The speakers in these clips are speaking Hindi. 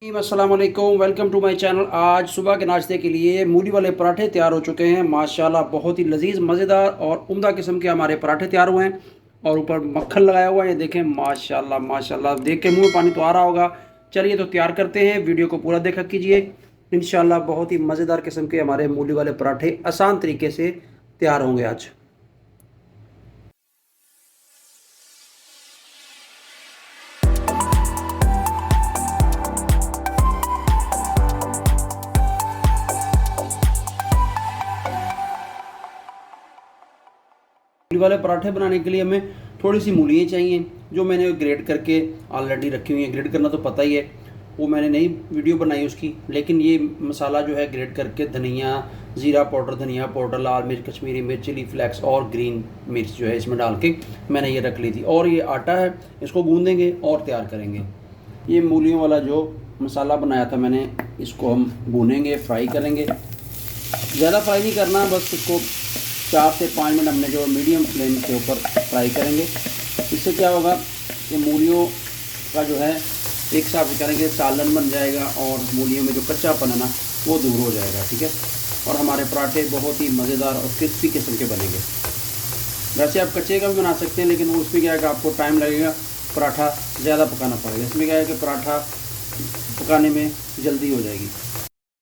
अस्सलाम वालेकुम, वेलकम टू माय चैनल। आज सुबह के नाश्ते के लिए मूली वाले पराठे तैयार हो चुके हैं। माशाल्लाह बहुत ही लजीज, मज़ेदार और उम्दा किस्म के हमारे पराठे तैयार हुए हैं और ऊपर मक्खन लगाया हुआ है। ये देखें, माशाल्लाह माशाल्लाह, देख के मुंह में पानी तो आ रहा होगा। चलिए तो तैयार करते हैं, वीडियो को पूरा देखा कीजिए। इंशाल्लाह बहुत ही मज़ेदार किस्म के हमारे मूली वाले पराठे आसान तरीके से तैयार होंगे आज। मूली वाले पराठे बनाने के लिए हमें थोड़ी सी मूलियाँ चाहिए, जो मैंने ग्रेट करके ऑलरेडी रखी हुई हैं। ग्रेट करना तो पता ही है, वो मैंने नई वीडियो बनाई उसकी। लेकिन ये मसाला जो है ग्रेट करके धनिया, ज़ीरा पाउडर, धनिया पाउडर, लाल मिर्च, कश्मीरी मिर्च, चिली फ्लेक्स और ग्रीन मिर्च जो है इसमें डाल के मैंने ये रख ली थी। और ये आटा है, इसको गूँधेंगे और तैयार करेंगे। ये मूलियों वाला जो मसाला बनाया था मैंने, इसको हम भूनेंगे, फ्राई करेंगे। ज़्यादा फ्राई नहीं करना, बस इसको 4 से 5 मिनट हमने जो मीडियम फ्लेम के ऊपर फ्राई करेंगे। इससे क्या होगा कि मूलियों का जो है एक साथ करेंगे, सालन बन जाएगा और मूलियों में जो कच्चापन है ना, वो दूर हो जाएगा। ठीक है, और हमारे पराठे बहुत ही मज़ेदार और क्रिस्पी किस्म के बनेंगे। वैसे आप कच्चे का भी बना सकते हैं, लेकिन उसमें क्या है कि आपको टाइम लगेगा, पराठा ज़्यादा पकाना पड़ेगा। इसमें क्या है कि पराठा पकाने में जल्दी हो जाएगी।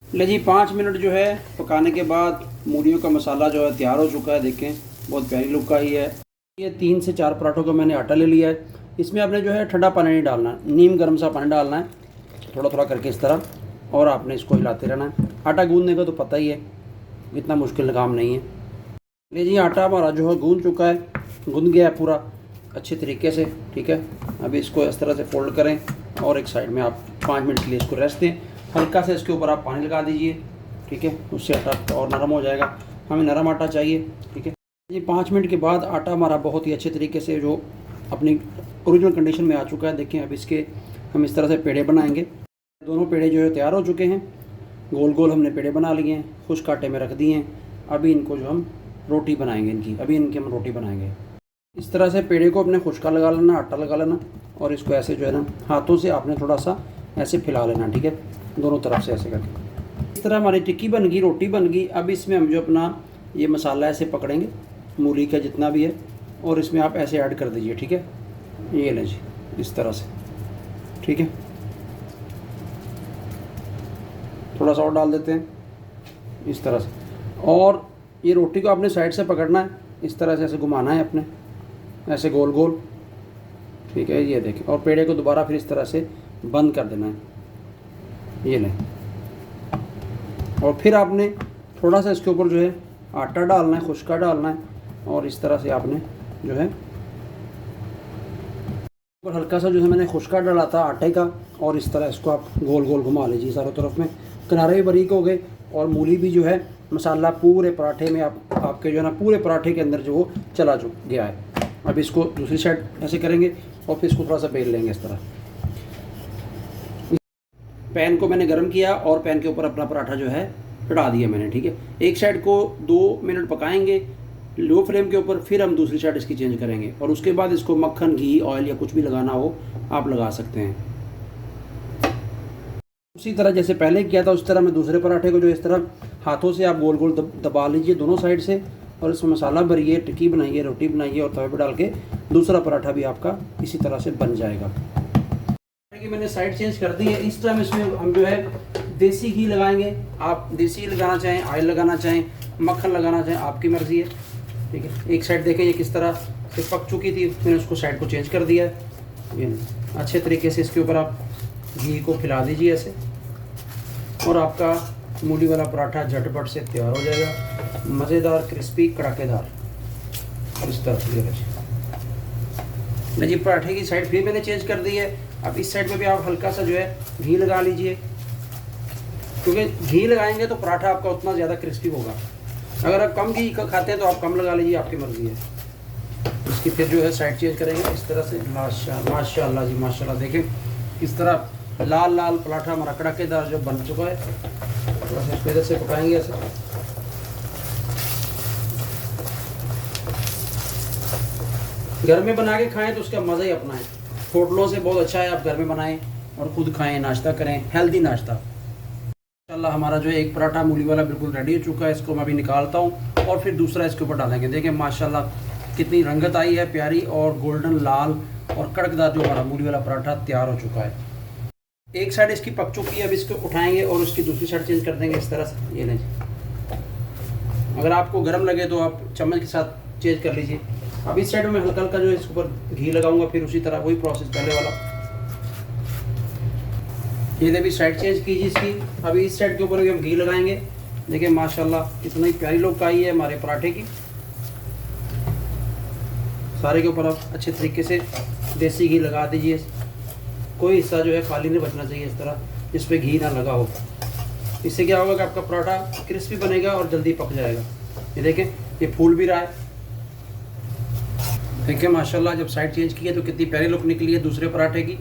ले जी, 5 मिनट जो है पकाने के बाद मूलियों का मसाला जो है तैयार हो चुका है। देखें, बहुत प्यारी लुक का ही है। ये 3 से 4 पराठों का मैंने आटा ले लिया है। इसमें आपने जो है ठंडा पानी नहीं डालना है, नीम गर्म सा पानी डालना है, थोड़ा थोड़ा करके इस तरह, और आपने इसको हिलाते रहना है। आटा गूँधने का तो पता ही है, इतना मुश्किल काम नहीं है। ले जी, आटा हमारा जो है गूँध चुका है, गूँध गया है पूरा अच्छे तरीके से। ठीक है, अभी इसको इस तरह से फोल्ड करें और एक साइड में आप 5 मिनट के लिए इसको रेस्ट दें। हल्का से इसके ऊपर आप पानी लगा दीजिए। ठीक है, उससे आटा और नरम हो जाएगा। हमें नरम आटा चाहिए। ठीक है, ये 5 मिनट के बाद आटा हमारा बहुत ही अच्छे तरीके से जो अपनी ओरिजिनल कंडीशन में आ चुका है। देखें, अब इसके हम इस तरह से पेड़े बनाएंगे। दोनों पेड़े जो है तैयार हो चुके हैं। गोल गोल हमने पेड़े बना लिए हैं, खुश्क आटे में रख दिए हैं। अभी इनको जो हम रोटी बनाएंगे, अभी इनकी हम रोटी बनाएंगे। इस तरह से पेड़े को अपने खुश्का लगा लेना, आटा लगा लेना, और इसको ऐसे जो है ना हाथों से आपने थोड़ा सा ऐसे फैला लेना। ठीक है, दोनों तरफ से ऐसे करके। इस तरह हमारी टिक्की बन गई, रोटी बन गई। अब इसमें हम जो अपना ये मसाला ऐसे पकड़ेंगे, मूली का जितना भी है, और इसमें आप ऐसे ऐड कर दीजिए। ठीक है, ये लें जी, इस तरह से। ठीक है, थोड़ा सा और डाल देते हैं इस तरह से। और ये रोटी को आपने साइड से पकड़ना है, इस तरह से ऐसे घुमाना है अपने, ऐसे गोल गोल। ठीक है, ये देखें, और पेड़े को दोबारा फिर इस तरह से बंद कर देना है। ये लें, और फिर आपने थोड़ा सा इसके ऊपर जो है आटा डालना है, खुश्का डालना है, और इस तरह से आपने जो है और हल्का सा जो है मैंने खुश्का डाला था आटे का, और इस तरह इसको आप गोल गोल घुमा लीजिए चारों तरफ में। किनारे भी बारीक हो गए और मूली भी जो है मसाला पूरे पराठे में आपके जो है ना पूरे पराठे के अंदर जो वो चला गया है। अब इसको दूसरी साइड ऐसे करेंगे और फिर इसको थोड़ा सा बेल लेंगे इस तरह। पैन को मैंने गर्म किया और पैन के ऊपर अपना पराठा जो है चढ़ा दिया मैंने। ठीक है, एक साइड को 2 मिनट पकाएंगे लो फ्लेम के ऊपर, फिर हम दूसरी साइड इसकी चेंज करेंगे, और उसके बाद इसको मक्खन, घी, ऑयल या कुछ भी लगाना हो आप लगा सकते हैं। उसी तरह जैसे पहले किया था उस तरह मैं दूसरे पराठे को जो इस तरह हाथों से आप गोल गोल दबा लीजिए दोनों साइड से, और इसमें मसाला भरिए, टिक्की बनाइए, रोटी बनाइए, और तवे पर डाल के दूसरा पराठा भी आपका इसी तरह से बन जाएगा। मैंने साइड चेंज कर दी है। इस टाइम इसमें हम जो है देसी घी लगाएंगे। आप देसी लगाना चाहें, ऑयल लगाना चाहें, मक्खन लगाना चाहें, आपकी मर्ज़ी है। ठीक है, एक साइड देखें ये किस तरह से पक चुकी थी, मैंने उसको साइड को चेंज कर दिया है। ये अच्छे तरीके से इसके ऊपर आप घी को फैला दीजिए ऐसे, और आपका मूली वाला पराठा झटपट से तैयार हो जाएगा, मज़ेदार, क्रिस्पी, कड़ाकेदार। इस तरह से जी पराठे की साइड फिर मैंने चेंज कर दी है। अब इस साइड पे भी आप हल्का सा जो है घी लगा लीजिए, क्योंकि घी लगाएंगे तो पराठा आपका उतना ज़्यादा क्रिस्पी होगा। अगर आप कम घी का खाते हैं तो आप कम लगा लीजिए, आपकी मर्ज़ी है। इसकी फिर जो है साइड चेंज करेंगे इस तरह से। माशाल्लाह जी माशाल्लाह, देखें इस तरह लाल लाल पराठा हमारा कड़ाकेदार जो बन चुका है। थोड़ा सा इधर से पकाएंगे ऐसे। घर में बना के खाएं तो उसका मज़ा ही अपना है। होटलों से बहुत अच्छा है आप घर में बनाएं, और ख़ुद खाएं, नाश्ता करें, हेल्दी नाश्ता। इंशाल्लाह हमारा जो है एक पराठा मूली वाला बिल्कुल रेडी हो चुका है। इसको मैं अभी निकालता हूँ और फिर दूसरा इसके ऊपर डालेंगे। देखें माशाल्लाह कितनी रंगत आई है प्यारी, और गोल्डन लाल और कड़कदार जो हमारा मूली वाला पराठा तैयार हो चुका है। एक साइड इसकी पक चुकी है, अब इसको उठाएंगे और उसकी दूसरी साइड चेंज कर देंगे इस तरह से। ये नहीं, अगर आपको गर्म लगे तो आप चम्मच के साथ चेंज कर लीजिए। अब इस साइड में हल्का हल्का जो है इसके ऊपर घी लगाऊंगा, फिर उसी तरह वही प्रोसेस पहले वाला। ये भी साइड चेंज कीजिए इसकी। अभी इस साइड के ऊपर भी हम घी लगाएंगे। देखिए माशाल्लाह इतनी प्यारी लुक आई है हमारे पराठे की। सारे के ऊपर आप अच्छे तरीके से देसी घी लगा दीजिए। कोई हिस्सा जो है खाली नहीं बचना चाहिए इस तरह, जिस पे घी ना लगा हो। इससे क्या होगा कि आपका पराठा क्रिस्पी बनेगा और जल्दी पक जाएगा। ये देखें ये फूल भी रहा है। देखिए माशाल्लाह जब साइड चेंज की है तो कितनी प्यारी लुक निकली है दूसरे पराठे की।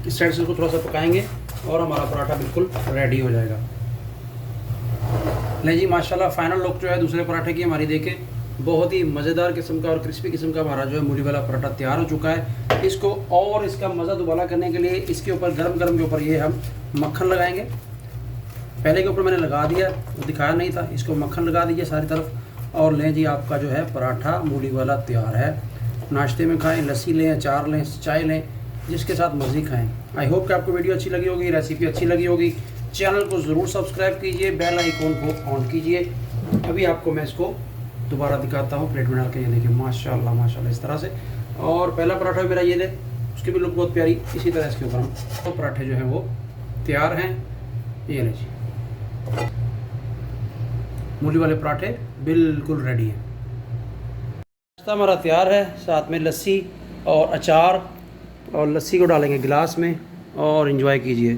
इस साइड से इसको थोड़ा सा पकाएंगे और हमारा पराठा बिल्कुल रेडी हो जाएगा। ले जी माशाल्लाह फाइनल लुक जो है दूसरे पराठे की हमारी देखें, बहुत ही मज़ेदार किस्म का और क्रिस्पी किस्म का हमारा जो है मूली वाला पराठा तैयार हो चुका है। इसको और इसका मज़ा दोबारा करने के लिए इसके ऊपर गरम गरम के ऊपर ये हम मक्खन लगाएंगे। पहले के ऊपर मैंने लगा दिया, वो दिखाया नहीं था। इसको मक्खन लगा दीजिए सारी तरफ और लें जी आपका जो है पराठा मूली वाला तैयार है। नाश्ते में खाएँ, लस्सी लें, अचार लें, चाय लें, जिसके साथ मर्जी खाएँ। आई होप कि आपको वीडियो अच्छी लगी होगी, रेसिपी अच्छी लगी होगी। चैनल को ज़रूर सब्सक्राइब कीजिए, बेल आइकॉन को ऑन कीजिए। अभी आपको मैं इसको दोबारा दिखाता हूँ प्लेट में डाल के। ये देखिए माशाल्लाह माशाल्लाह इस तरह से। और पहला पराठा मेरा ये दे, उसकी भी लुक बहुत प्यारी। इसी तरह इसके ऊपर हम तो पराठे जो हैं वो तैयार हैं। ये लीजिए मूली वाले पराठे बिल्कुल रेडी हैं। नाश्ता हमारा तैयार है, साथ में लस्सी और अचार, और लस्सी को डालेंगे गिलास में और एंजॉय कीजिए।